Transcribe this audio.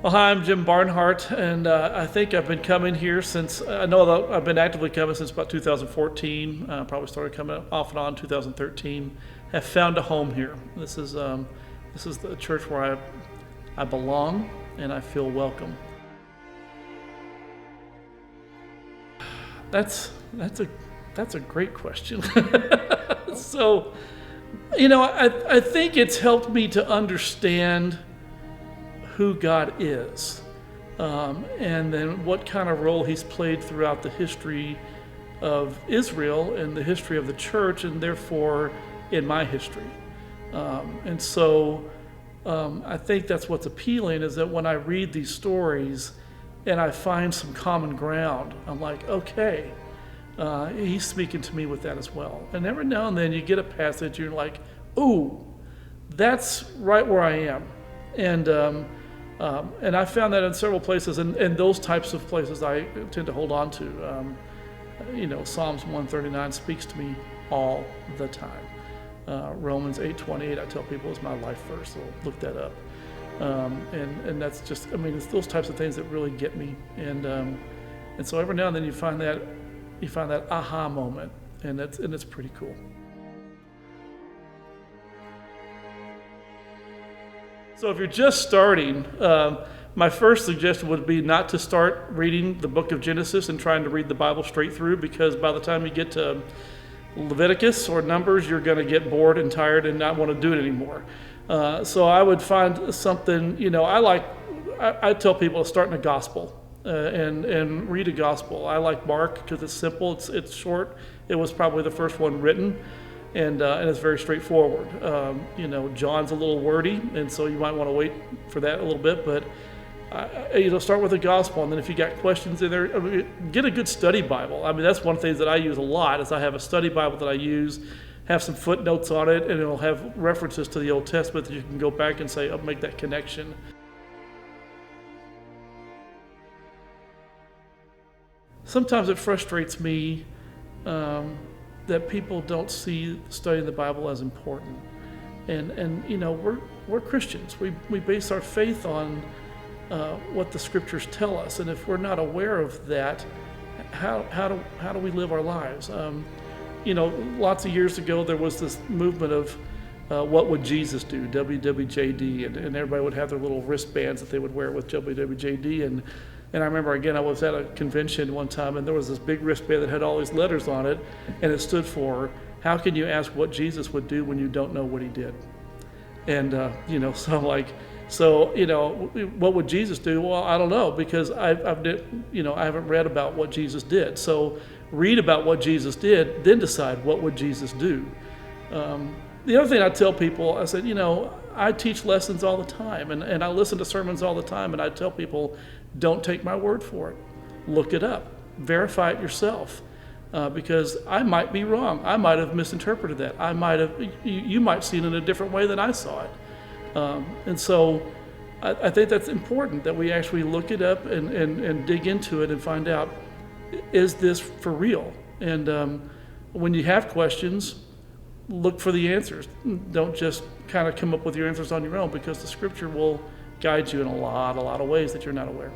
Well, hi, I'm Jim Barnhart, and I think I've been coming here since, I know that I've been actively coming since about 2014, probably started coming off and on 2013, have found a home here. This is the church where I belong and I feel welcome. That's a great question. So, I think it's helped me to understand who God is, and then what kind of role He's played throughout the history of Israel and the history of the church, and therefore in my history. And so I think that's what's appealing, is that when I read these stories and I find some common ground, I'm like, okay, He's speaking to me with that as well. And every now and then you get a passage, you're like, ooh, that's right where I am. And I found that in several places, and those types of places I tend to hold on to. Psalms 139 speaks to me all the time. Romans 8:28, I tell people, is my life verse, so look that up. And that's just, it's those types of things that really get me. And so every now and then you find that aha moment, and it's pretty cool. So if you're just starting, my first suggestion would be not to start reading the book of Genesis and trying to read the Bible straight through, because by the time you get to Leviticus or Numbers, you're going to get bored and tired and not want to do it anymore. So I would find something, I tell people to start in the gospel and read a gospel. I like Mark because it's simple, it's short. It was probably the first one written. And it's very straightforward. John's a little wordy, and so you might want to wait for that a little bit. But start with the gospel, and then if you got questions in there, get a good study Bible. That's one of the things that I use a lot. Is I have a study Bible that I use, have some footnotes on it, and it'll have references to the Old Testament that you can go back and say, make that connection. Sometimes it frustrates me that people don't see studying the Bible as important. And we're Christians. We base our faith on what the scriptures tell us. And if we're not aware of that, how do we live our lives? Lots of years ago there was this movement of what would Jesus do, WWJD, and everybody would have their little wristbands that they would wear with WWJD. And I remember, again, I was at a convention one time, and there was this big wristband that had all these letters on it, and it stood for, how can you ask what Jesus would do when you don't know what He did? And, so I'm like, what would Jesus do? Well, I don't know, because I haven't read about what Jesus did. So read about what Jesus did, then decide what would Jesus do. The other thing I tell people, I said, I teach lessons all the time, and I listen to sermons all the time, and I tell people, don't take my word for it. Look it up. Verify it yourself, because I might be wrong. I might have misinterpreted that. You might see it in a different way than I saw it. And so I think that's important, that we actually look it up and dig into it and find out, is this for real? And when you have questions, look for the answers. Don't just kind of come up with your answers on your own, because the scripture will guide you in a lot of ways that you're not aware.